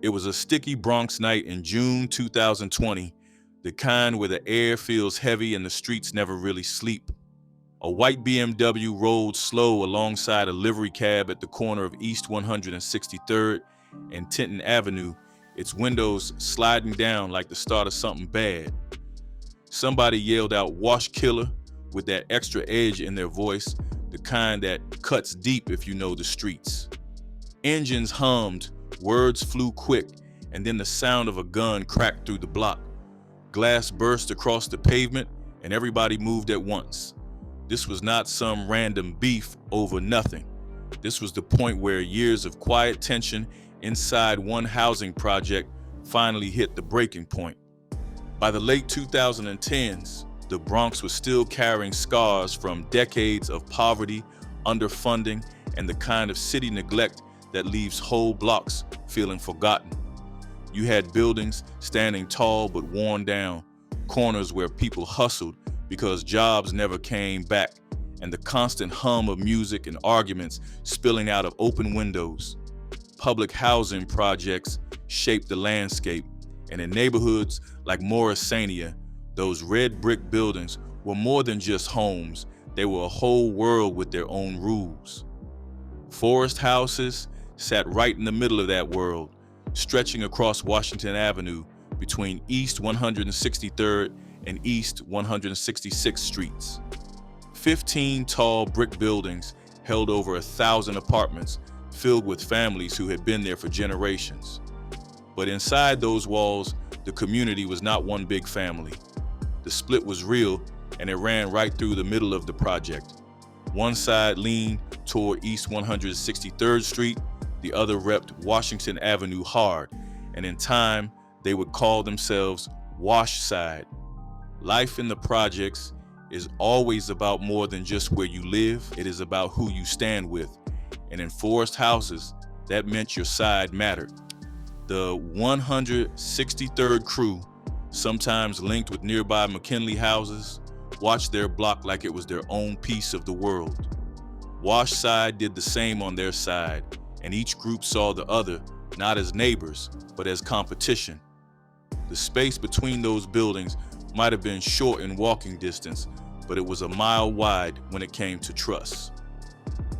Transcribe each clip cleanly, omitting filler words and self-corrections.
It was a sticky Bronx night in June 2020, the kind where the air feels heavy and the streets never really sleep. A white BMW rolled slow alongside a livery cab at the corner of East 163rd and Tinton Avenue, its windows sliding down like the start of something bad. Somebody yelled out "Wash Killer" with that extra edge in their voice, the kind that cuts deep if you know the streets. Engines hummed, words flew quick, and then the sound of a gun cracked through the block. Glass burst across the pavement, and everybody moved at once. This was not some random beef over nothing. This was the point where years of quiet tension inside one housing project finally hit the breaking point. By the late 2010s, the Bronx was still carrying scars from decades of poverty, underfunding, and the kind of city neglect that leaves whole blocks feeling forgotten. You had buildings standing tall but worn down, corners where people hustled because jobs never came back, and the constant hum of music and arguments spilling out of open windows. Public housing projects shaped the landscape, and in neighborhoods like Morrisania, those red brick buildings were more than just homes, they were a whole world with their own rules. Forest houses sat right in the middle of that world, stretching across Washington Avenue between East 163rd and East 166th Streets. 15 tall brick buildings held over 1,000 apartments filled with families who had been there for generations. But inside those walls, the community was not one big family. The split was real, and it ran right through the middle of the project. One side leaned toward East 163rd Street, the other repped Washington Avenue hard, and in time, they would call themselves WashSide. Life in the projects is always about more than just where you live, it is about who you stand with. And in forest houses, that meant your side mattered. The 163rd crew, sometimes linked with nearby McKinley houses, watched their block like it was their own piece of the world. WashSide did the same on their side, and each group saw the other not as neighbors, but as competition. The space between those buildings might have been short in walking distance, but it was a mile wide when it came to trust.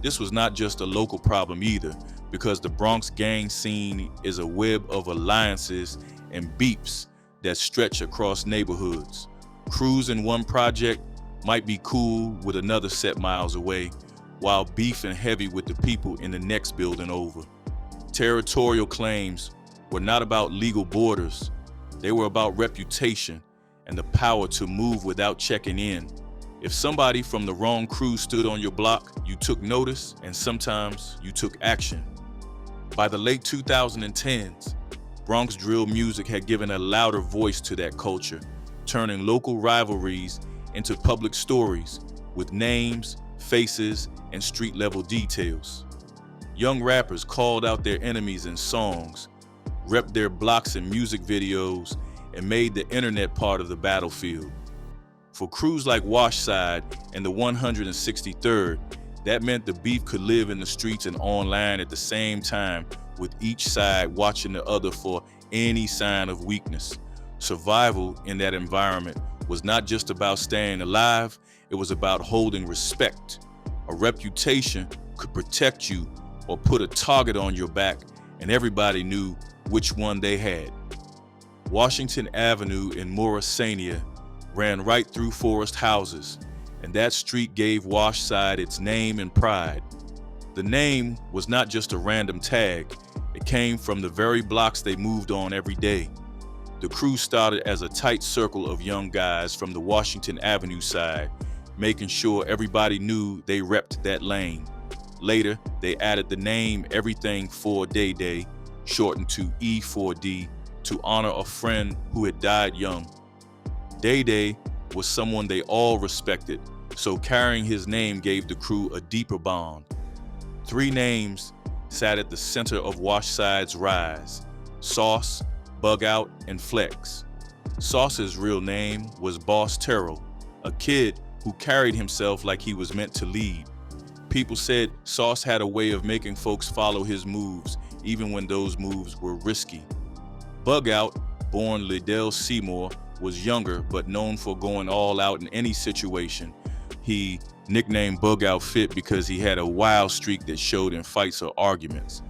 This was not just a local problem either, because the Bronx gang scene is a web of alliances and beeps that stretch across neighborhoods. Crews in one project might be cool with another set miles away, while beefing heavy with the people in the next building over. Territorial claims were not about legal borders, they were about reputation and the power to move without checking in. If somebody from the wrong crew stood on your block, you took notice, and sometimes you took action. By the late 2010s, Bronx drill music had given a louder voice to that culture, turning local rivalries into public stories with names, faces, and street-level details. Young rappers called out their enemies in songs, repped their blocks in music videos, and made the internet part of the battlefield. For crews like WashSide and the 163rd, that meant the beef could live in the streets and online at the same time, with each side watching the other for any sign of weakness. Survival in that environment was not just about staying alive, it was about holding respect. A reputation could protect you or put a target on your back, and everybody knew which one they had. Washington Avenue in Morrisania ran right through forest houses, and that street gave WashSide its name and pride. The name was not just a random tag, it came from the very blocks they moved on every day. The crew started as a tight circle of young guys from the Washington Avenue side, making sure everybody knew they repped that lane. Later, they added the name Everything 4 Day Day, shortened to E4D, to honor a friend who had died young. Day Day was someone they all respected, so carrying his name gave the crew a deeper bond. 3 names sat at the center of WashSide's rise: Sauce, Bug Out, and Flex. Sauce's real name was Boss Terrell, a kid who carried himself like he was meant to lead. People said Sauce had a way of making folks follow his moves, even when those moves were risky. Bug Out, born Liddell Seymour, was younger but known for going all out in any situation. He nicknamed Bug Out Fit because he had a wild streak that showed in fights or arguments.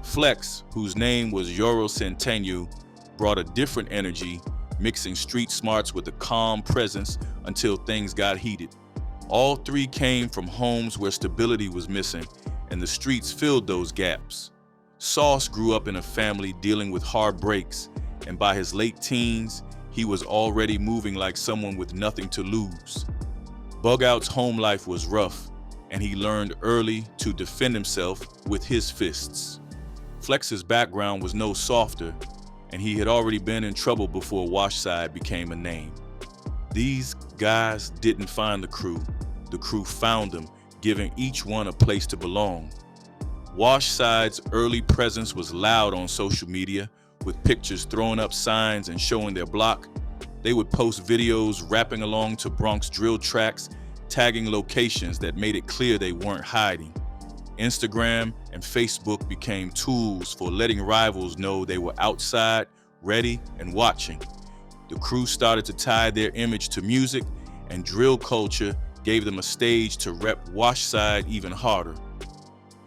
Flex, whose name was Yoro Centennial, brought a different energy, mixing street smarts with a calm presence until things got heated. All three came from homes where stability was missing, and the streets filled those gaps. Sauce grew up in a family dealing with hard breaks, and by his late teens, he was already moving like someone with nothing to lose. Bug Out's home life was rough, and he learned early to defend himself with his fists. Flex's background was no softer, and he had already been in trouble before WashSide became a name. These guys didn't find the crew found them, giving each one a place to belong. WashSide's early presence was loud on social media, with pictures throwing up signs and showing their block. They would post videos rapping along to Bronx drill tracks, tagging locations that made it clear they weren't hiding. Instagram and Facebook became tools for letting rivals know they were outside, ready, and watching. The crew started to tie their image to music, and drill culture gave them a stage to rep WashSide even harder.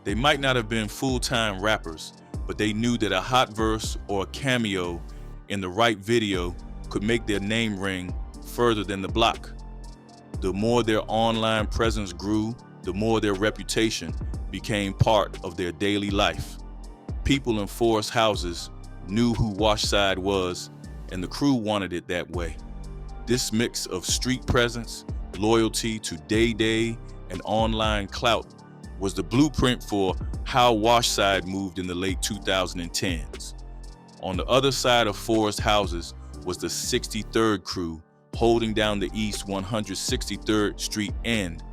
They might not have been full-time rappers, but they knew that a hot verse or a cameo in the right video could make their name ring further than the block. The more their online presence grew, the more their reputation became part of their daily life. People in forest houses knew who WashSide was, and the crew wanted it that way. This mix of street presence, loyalty to day-day, and online clout was the blueprint for how WashSide moved in the late 2010s. On the other side of forest houses was the 63rd crew, holding down the East 163rd Street end.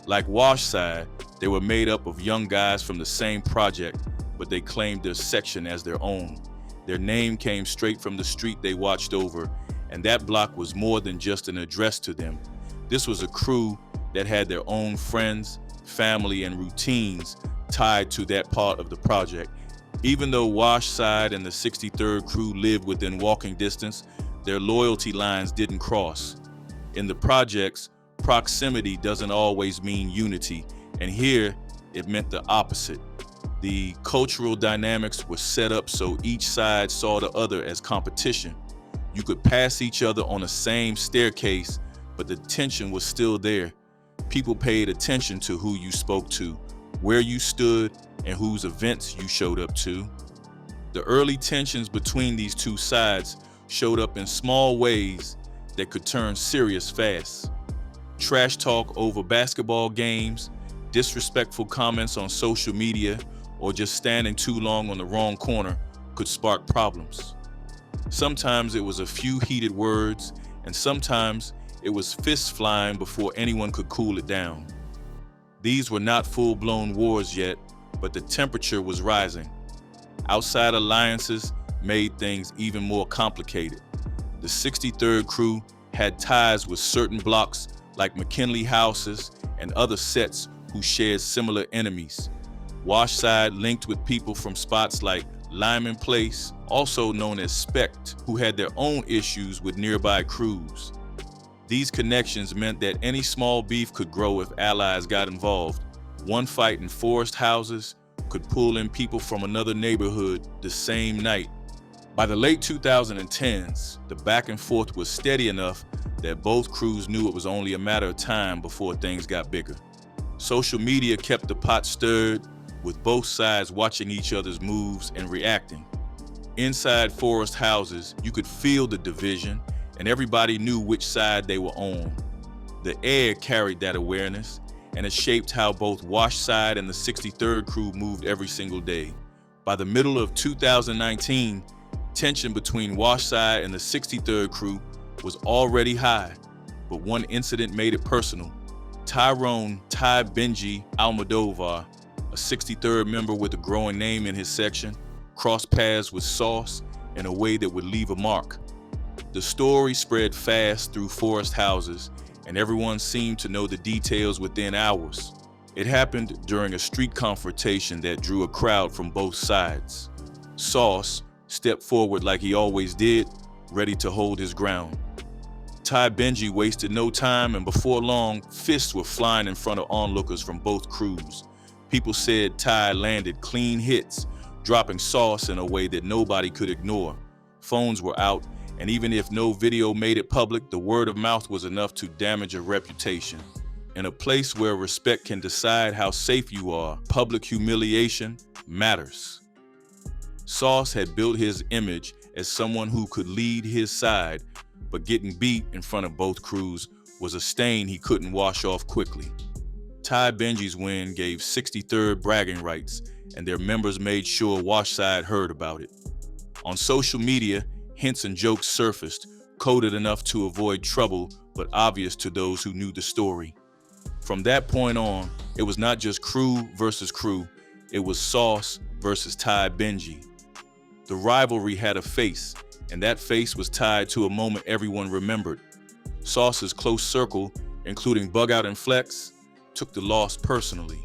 Like WashSide, they were made up of young guys from the same project, but they claimed their section as their own. Their name came straight from the street they watched over, and that block was more than just an address to them. This was a crew that had their own friends, family, and routines tied to that part of the project. Even though WashSide and the 63rd crew lived within walking distance, their loyalty lines didn't cross. In the projects, proximity doesn't always mean unity, and here it meant the opposite. The cultural dynamics were set up so each side saw the other as competition. You could pass each other on the same staircase, but the tension was still there. People paid attention to who you spoke to, where you stood, and whose events you showed up to. The early tensions between these two sides showed up in small ways that could turn serious fast. Trash talk over basketball games, disrespectful comments on social media, or just standing too long on the wrong corner could spark problems. Sometimes it was a few heated words, and sometimes it was fists flying before anyone could cool it down. These were not full-blown wars yet, but the temperature was rising. Outside alliances made things even more complicated. The 63rd crew had ties with certain blocks like McKinley houses and other sets who shared similar enemies. WashSide linked with people from spots like Lyman Place, also known as Spect, who had their own issues with nearby crews. These connections meant that any small beef could grow if allies got involved. One fight in forest houses could pull in people from another neighborhood the same night. By the late 2010s, the back and forth was steady enough that both crews knew it was only a matter of time before things got bigger. Social media kept the pot stirred, with both sides watching each other's moves and reacting. Inside forest houses, you could feel the division, and everybody knew which side they were on. The air carried that awareness, and it shaped how both WashSide and the 63rd crew moved every single day. By the middle of 2019, tension between WashSide and the 63rd crew was already high, but one incident made it personal. Tai Benji Almodovar, a 63rd member with a growing name in his section, crossed paths with Sauce in a way that would leave a mark. The story spread fast through forest houses, and everyone seemed to know the details within hours. It happened during a street confrontation that drew a crowd from both sides. Sauce stepped forward like he always did, ready to hold his ground. Tai Benji wasted no time, and before long, fists were flying in front of onlookers from both crews. People said Tai landed clean hits, dropping Sauce in a way that nobody could ignore. Phones were out, and even if no video made it public, the word of mouth was enough to damage a reputation. In a place where respect can decide how safe you are, public humiliation matters. Sauce had built his image as someone who could lead his side, but getting beat in front of both crews was a stain he couldn't wash off quickly. Tai Benji's win gave 63rd bragging rights, and their members made sure WashSide heard about it. On social media, hints and jokes surfaced, coded enough to avoid trouble, but obvious to those who knew the story. From that point on, it was not just crew versus crew, it was Sauce versus Tai Benji. The rivalry had a face, and that face was tied to a moment everyone remembered. Sauce's close circle, including Bugout and Flex, took the loss personally.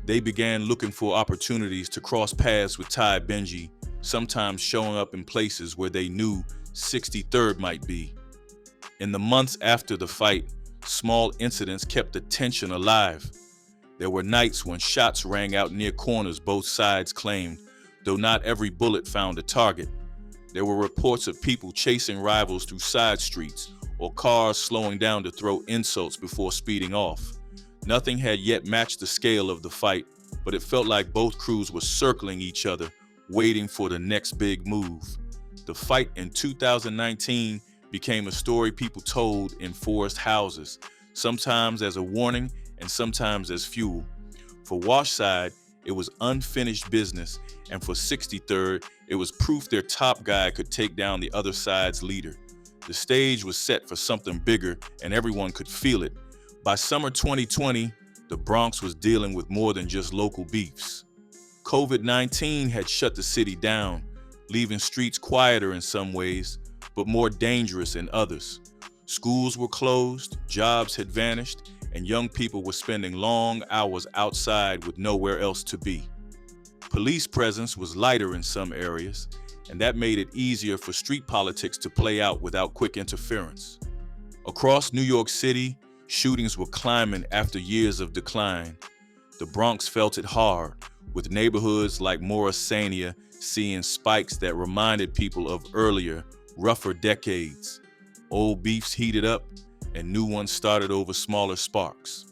They began looking for opportunities to cross paths with Tai Benji, sometimes showing up in places where they knew 63rd might be. In the months after the fight, small incidents kept the tension alive. There were nights when shots rang out near corners both sides claimed, though not every bullet found a target. There were reports of people chasing rivals through side streets or cars slowing down to throw insults before speeding off. Nothing had yet matched the scale of the fight, but it felt like both crews were circling each other, waiting for the next big move. The fight in 2019 became a story people told in forest houses, sometimes as a warning and sometimes as fuel. For WashSide, it was unfinished business, and for 63rd, it was proof their top guy could take down the other side's leader. The stage was set for something bigger, and everyone could feel it. By summer 2020, the Bronx was dealing with more than just local beefs. COVID-19 had shut the city down, leaving streets quieter in some ways, but more dangerous in others. Schools were closed, jobs had vanished, and young people were spending long hours outside with nowhere else to be. Police presence was lighter in some areas, and that made it easier for street politics to play out without quick interference. Across New York City, shootings were climbing after years of decline. The Bronx felt it hard, with neighborhoods like Morrisania seeing spikes that reminded people of earlier, rougher decades. Old beefs heated up, and new ones started over smaller sparks.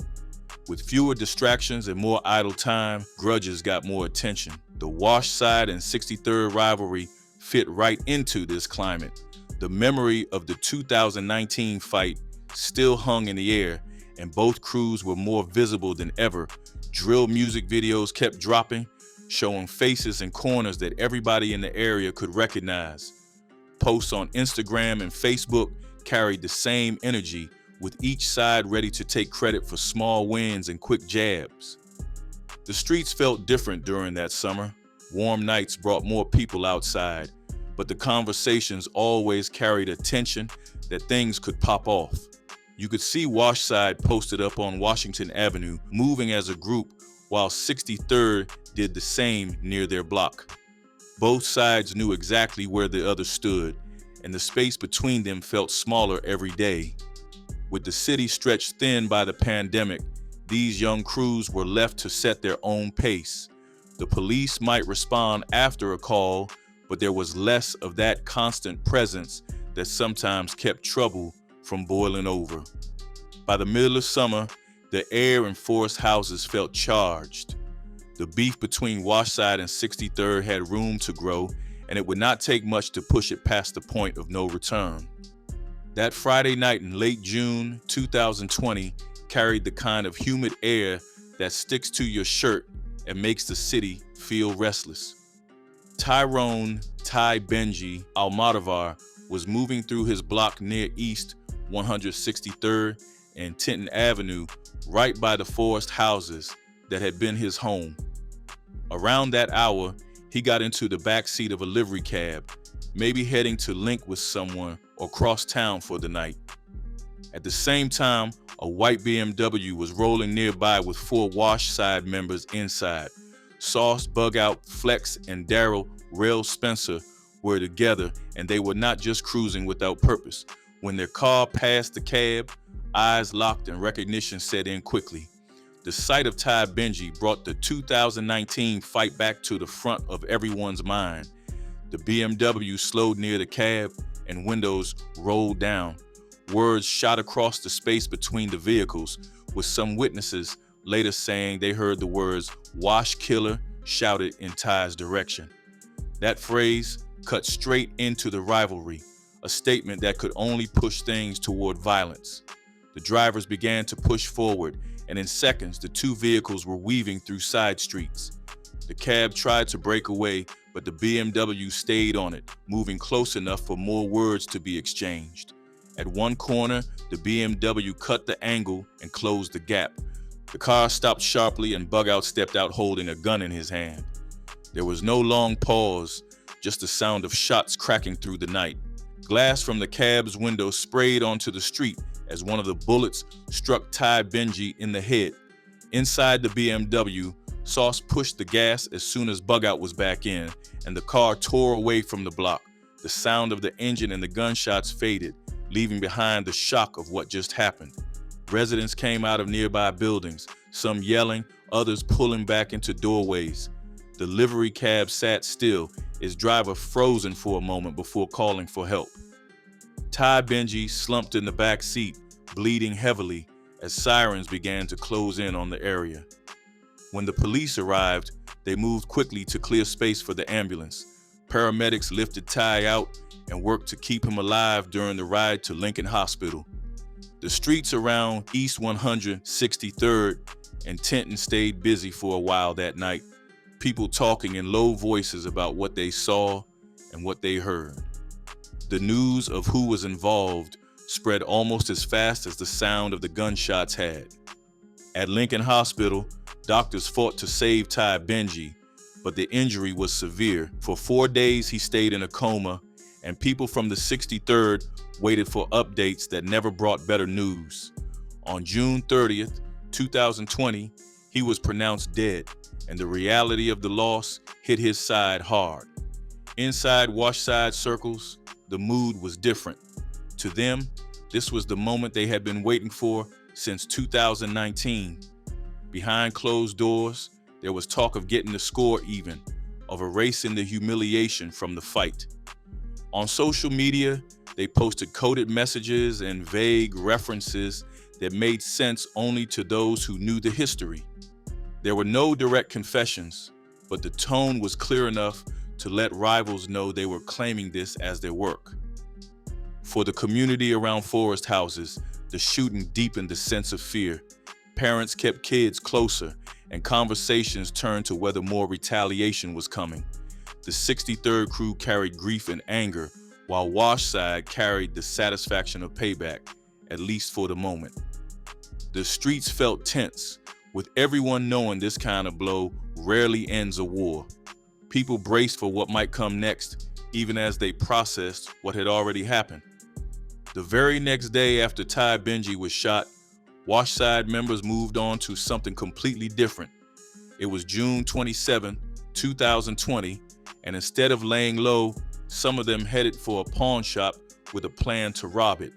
With fewer distractions and more idle time, grudges got more attention. The WashSide and 63rd rivalry fit right into this climate. The memory of the 2019 fight still hung in the air, and both crews were more visible than ever. Drill music videos kept dropping, showing faces and corners that everybody in the area could recognize. Posts on Instagram and Facebook carried the same energy, with each side ready to take credit for small wins and quick jabs. The streets felt different during that summer. Warm nights brought more people outside, but the conversations always carried a tension that things could pop off. You could see WashSide posted up on Washington Avenue, moving as a group, while 63rd did the same near their block. Both sides knew exactly where the other stood, and the space between them felt smaller every day. With the city stretched thin by the pandemic, these young crews were left to set their own pace. The police might respond after a call, but there was less of that constant presence that sometimes kept trouble from boiling over. By the middle of summer, the air in forest houses felt charged. The beef between WashSide and 63rd had room to grow, and it would not take much to push it past the point of no return. That Friday night in late June 2020 carried the kind of humid air that sticks to your shirt and makes the city feel restless. Tyrone Tai Benji Almodovar was moving through his block near East 163rd and Tinton Avenue, right by the forest houses that had been his home. Around that hour, he got into the back seat of a livery cab, maybe heading to link with someone or cross town for the night. At the same time, a white BMW was rolling nearby with 4 WashSide members inside. Sauce, Bugout, Flex, and Daryl Rail Spencer were together, and they were not just cruising without purpose. When their car passed the cab, eyes locked and recognition set in quickly. The sight of Tai Benji brought the 2019 fight back to the front of everyone's mind. The BMW slowed near the cab and windows rolled down. Words shot across the space between the vehicles, with some witnesses later saying they heard the words "Wash Killer" shouted in Tai's direction. That phrase cut straight into the rivalry, a statement that could only push things toward violence. The drivers began to push forward, and in seconds, the two vehicles were weaving through side streets. The cab tried to break away, but the BMW stayed on it, moving close enough for more words to be exchanged. At one corner, the BMW cut the angle and closed the gap. The car stopped sharply and Bugout stepped out holding a gun in his hand. There was no long pause, just the sound of shots cracking through the night. Glass from the cab's window sprayed onto the street as one of the bullets struck Tai Benji in the head. Inside the BMW, Sauce pushed the gas as soon as Bugout was back in, and the car tore away from the block. The sound of the engine and the gunshots faded, leaving behind the shock of what just happened. Residents came out of nearby buildings, some yelling, others pulling back into doorways. The livery cab sat still, its driver frozen for a moment before calling for help. Tai Benji slumped in the back seat, bleeding heavily as sirens began to close in on the area. When the police arrived, they moved quickly to clear space for the ambulance. Paramedics lifted Tai out and worked to keep him alive during the ride to Lincoln Hospital. The streets around East 163rd and Tinton stayed busy for a while that night, people talking in low voices about what they saw and what they heard. The news of who was involved spread almost as fast as the sound of the gunshots had. At Lincoln Hospital, doctors fought to save Tai Benji, but the injury was severe. For 4 days, he stayed in a coma, and people from the 63rd waited for updates that never brought better news. On June 30th, 2020, he was pronounced dead, and the reality of the loss hit his side hard. Inside WashSide circles, the mood was different. To them, this was the moment they had been waiting for since 2019. Behind closed doors, there was talk of getting the score even, of erasing the humiliation from the fight. On social media, they posted coded messages and vague references that made sense only to those who knew the history. There were no direct confessions, but the tone was clear enough to let rivals know they were claiming this as their work. For the community around Forest houses, the shooting deepened the sense of fear. Parents kept kids closer, and conversations turned to whether more retaliation was coming. The 63rd crew carried grief and anger, while WashSide carried the satisfaction of payback, at least for the moment. The streets felt tense, with everyone knowing this kind of blow rarely ends a war. People braced for what might come next, even as they processed what had already happened. The very next day after Tai Benji was shot, WashSide members moved on to something completely different. It was June 27, 2020, and instead of laying low, some of them headed for a pawn shop with a plan to rob it.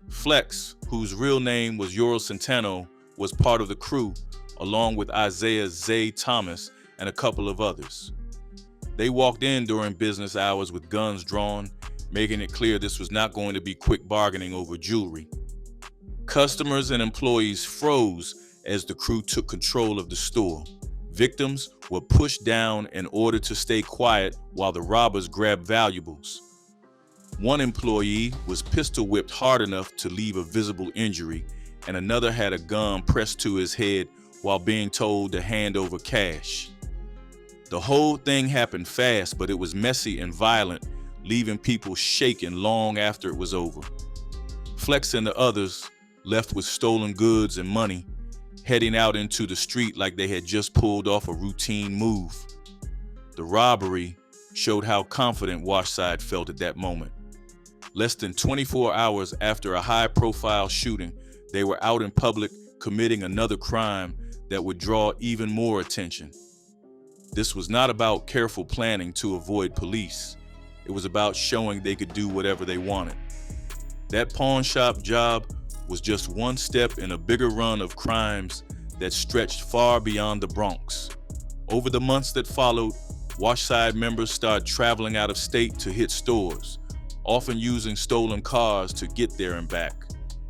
Flex, whose real name was Yoral Centeno, was part of the crew, along with Isaiah Zay Thomas and a couple of others. They walked in during business hours with guns drawn, making it clear this was not going to be quick bargaining over jewelry. Customers and employees froze as the crew took control of the store. Victims were pushed down in order to stay quiet while the robbers grabbed valuables. One employee was pistol whipped hard enough to leave a visible injury, and another had a gun pressed to his head while being told to hand over cash. The whole thing happened fast, but it was messy and violent, leaving people shaken long after it was over. Flex and the others, left with stolen goods and money, heading out into the street like they had just pulled off a routine move. The robbery showed how confident WashSide felt at that moment. Less than 24 hours after a high-profile shooting, they were out in public committing another crime that would draw even more attention. This was not about careful planning to avoid police. It was about showing they could do whatever they wanted. That pawn shop job was just one step in a bigger run of crimes that stretched far beyond the Bronx. Over the months that followed, WashSide members started traveling out of state to hit stores, often using stolen cars to get there and back.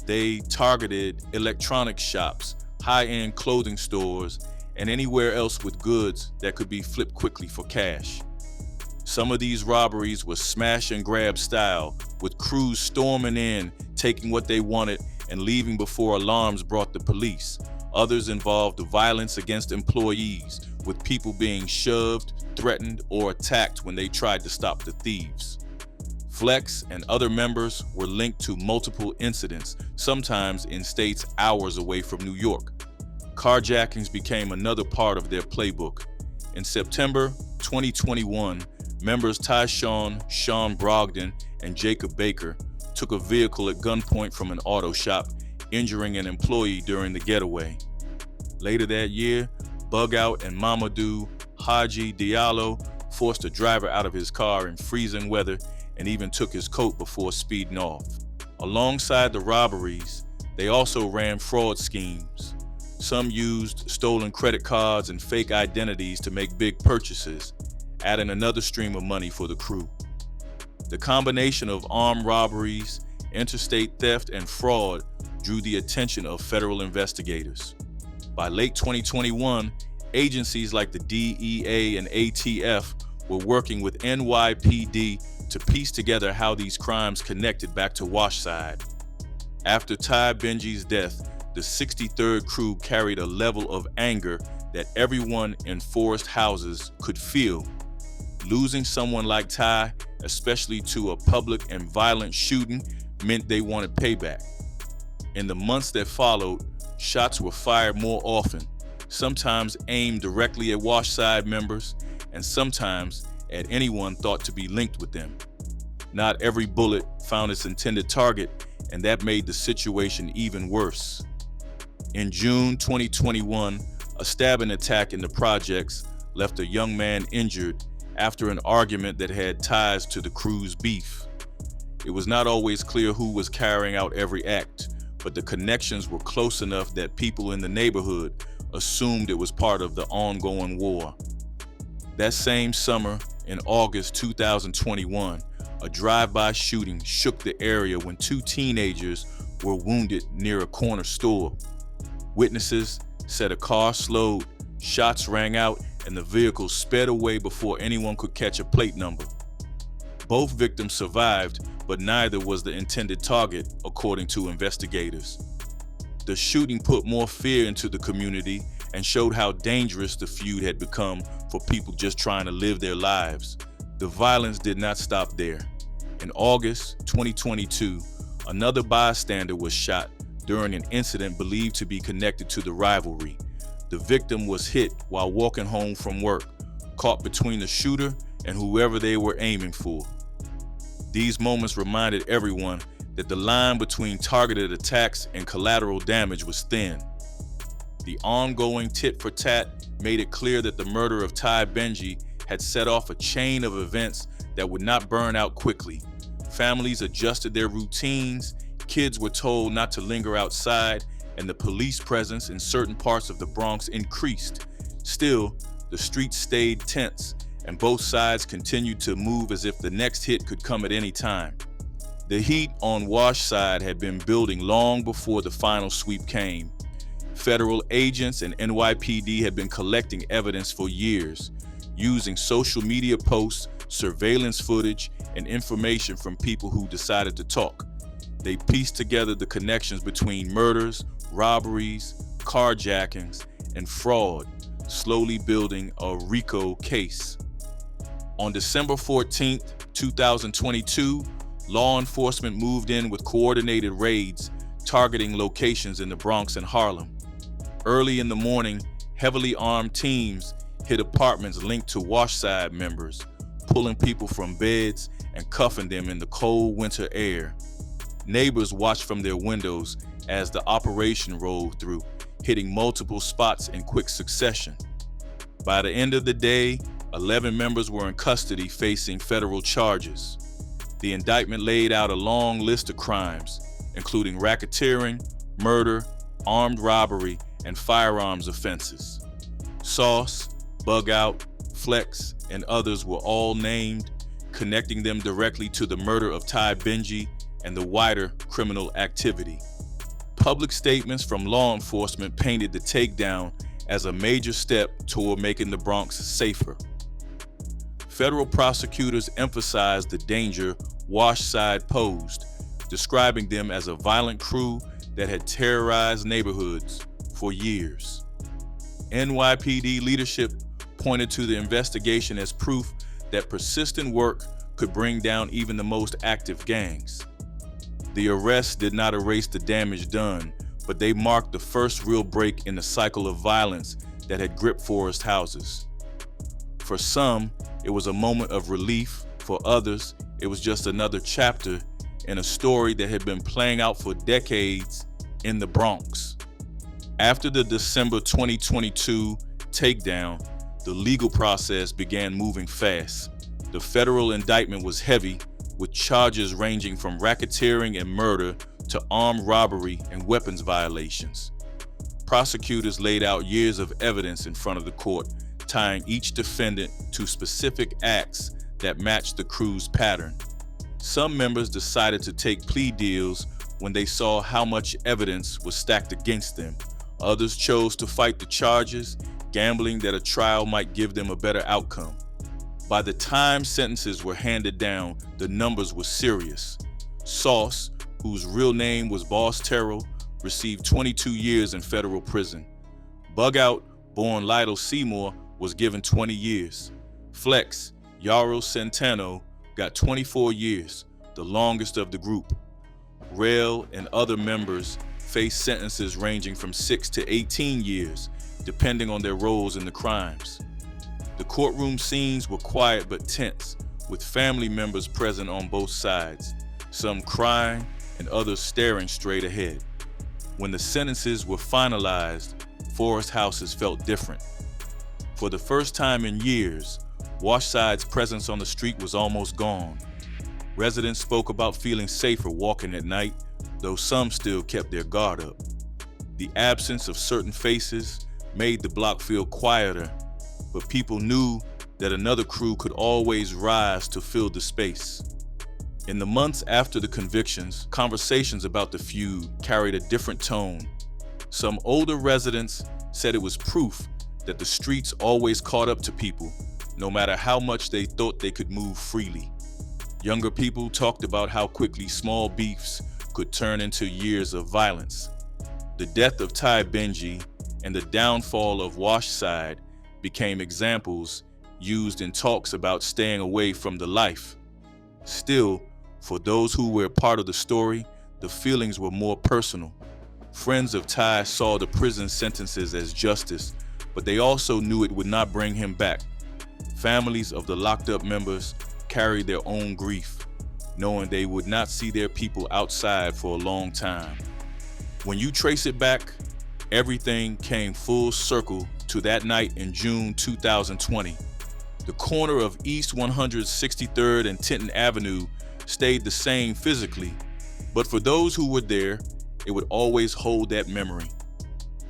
They targeted electronics shops, high-end clothing stores, and anywhere else with goods that could be flipped quickly for cash. Some of these robberies were smash and grab style, with crews storming in, taking what they wanted, and leaving before alarms brought the police. Others involved violence against employees, with people being shoved, threatened, or attacked when they tried to stop the thieves. Flex and other members were linked to multiple incidents, sometimes in states hours away from New York. Carjackings became another part of their playbook. In September 2021, members Sean Brogdon, and Jacob Baker took a vehicle at gunpoint from an auto shop, injuring an employee during the getaway. Later that year, Bugout and Mamadou Haji Diallo forced a driver out of his car in freezing weather and even took his coat before speeding off. Alongside the robberies, they also ran fraud schemes. Some used stolen credit cards and fake identities to make big purchases, adding another stream of money for the crew. The combination of armed robberies, interstate theft, and fraud drew the attention of federal investigators. By late 2021, agencies like the DEA and ATF were working with NYPD to piece together how these crimes connected back to WashSide. After Tai Benji's death, the 63rd crew carried a level of anger that everyone in Forest houses could feel. Losing someone like Tai, especially to a public and violent shooting, meant they wanted payback. In the months that followed, shots were fired more often, sometimes aimed directly at WashSide members, and sometimes at anyone thought to be linked with them. Not every bullet found its intended target, and that made the situation even worse. In June 2021, a stabbing attack in the projects left a young man injured after an argument that had ties to the crew's beef. It was not always clear who was carrying out every act, but the connections were close enough that people in the neighborhood assumed it was part of the ongoing war. That same summer, in August 2021, a drive-by shooting shook the area when two teenagers were wounded near a corner store. Witnesses said a car slowed, shots rang out, and the vehicle sped away before anyone could catch a plate number. Both victims survived, but neither was the intended target, according to investigators. The shooting put more fear into the community and showed how dangerous the feud had become for people just trying to live their lives. The violence did not stop there. In August 2022, another bystander was shot during an incident believed to be connected to the rivalry. The victim was hit while walking home from work, caught between the shooter and whoever they were aiming for. These moments reminded everyone that the line between targeted attacks and collateral damage was thin. The ongoing tit-for-tat made it clear that the murder of Tai Benji had set off a chain of events that would not burn out quickly. Families adjusted their routines, kids were told not to linger outside, and the police presence in certain parts of the Bronx increased. Still, the streets stayed tense, and both sides continued to move as if the next hit could come at any time. The heat on WashSide had been building long before the final sweep came. Federal agents and NYPD had been collecting evidence for years, using social media posts, surveillance footage, and information from people who decided to talk. They pieced together the connections between murders, robberies, carjackings, and fraud, slowly building a RICO case. On December 14, 2022, law enforcement moved in with coordinated raids targeting locations in the Bronx and Harlem. Early in the morning, heavily armed teams hit apartments linked to WashSide members, pulling people from beds and cuffing them in the cold winter air. Neighbors watched from their windows as the operation rolled through, hitting multiple spots in quick succession. By the end of the day, 11 members were in custody facing federal charges. The indictment laid out a long list of crimes, including racketeering, murder, armed robbery, and firearms offenses. Sauce, Bug Out, Flex, and others were all named, connecting them directly to the murder of Tai Benji and the wider criminal activity. Public statements from law enforcement painted the takedown as a major step toward making the Bronx safer. Federal prosecutors emphasized the danger WashSide posed, describing them as a violent crew that had terrorized neighborhoods for years. NYPD leadership pointed to the investigation as proof that persistent work could bring down even the most active gangs. The arrests did not erase the damage done, but they marked the first real break in the cycle of violence that had gripped Forest houses. For some, it was a moment of relief. For others, it was just another chapter in a story that had been playing out for decades in the Bronx. After the December 2022 takedown, the legal process began moving fast. The federal indictment was heavy, with charges ranging from racketeering and murder to armed robbery and weapons violations. Prosecutors laid out years of evidence in front of the court, tying each defendant to specific acts that matched the crew's pattern. Some members decided to take plea deals when they saw how much evidence was stacked against them. Others chose to fight the charges, gambling that a trial might give them a better outcome. By the time sentences were handed down, the numbers were serious. Sauce, whose real name was Boss Terrell, received 22 years in federal prison. Bug Out, born Lytle Seymour, was given 20 years. Flex, Yarrow Centeno, got 24 years, the longest of the group. Rail and other members faced sentences ranging from 6 to 18 years, depending on their roles in the crimes. The courtroom scenes were quiet but tense, with family members present on both sides, some crying and others staring straight ahead. When the sentences were finalized, Forest houses felt different. For the first time in years, WashSide's presence on the street was almost gone. Residents spoke about feeling safer walking at night, though some still kept their guard up. The absence of certain faces made the block feel quieter, but people knew that another crew could always rise to fill the space. In the months after the convictions, conversations about the feud carried a different tone. Some older residents said it was proof that the streets always caught up to people, no matter how much they thought they could move freely. Younger people talked about how quickly small beefs could turn into years of violence. The death of Tai Benji and the downfall of WashSide became examples used in talks about staying away from the life. Still, for those who were part of the story, the feelings were more personal. Friends of Tai saw the prison sentences as justice, but they also knew it would not bring him back. Families of the locked-up members carried their own grief, knowing they would not see their people outside for a long time. When you trace it back, everything came full circle to that night in June 2020. The corner of East 163rd and Tinton Avenue stayed the same physically, but for those who were there, it would always hold that memory.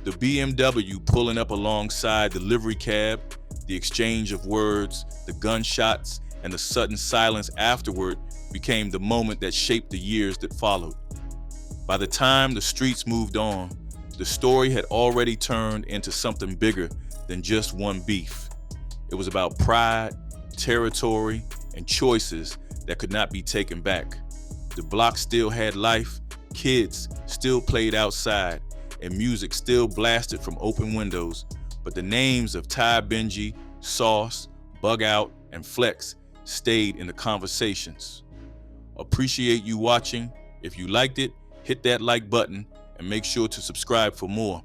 The BMW pulling up alongside the livery cab, the exchange of words, the gunshots, and the sudden silence afterward became the moment that shaped the years that followed. By the time the streets moved on, the story had already turned into something bigger than just one beef. It was about pride, territory, and choices that could not be taken back. The block still had life, kids still played outside, and music still blasted from open windows, but the names of Tai Benji, Sauce, Bug Out, and Flex stayed in the conversations. Appreciate you watching. If you liked it, hit that like button and make sure to subscribe for more.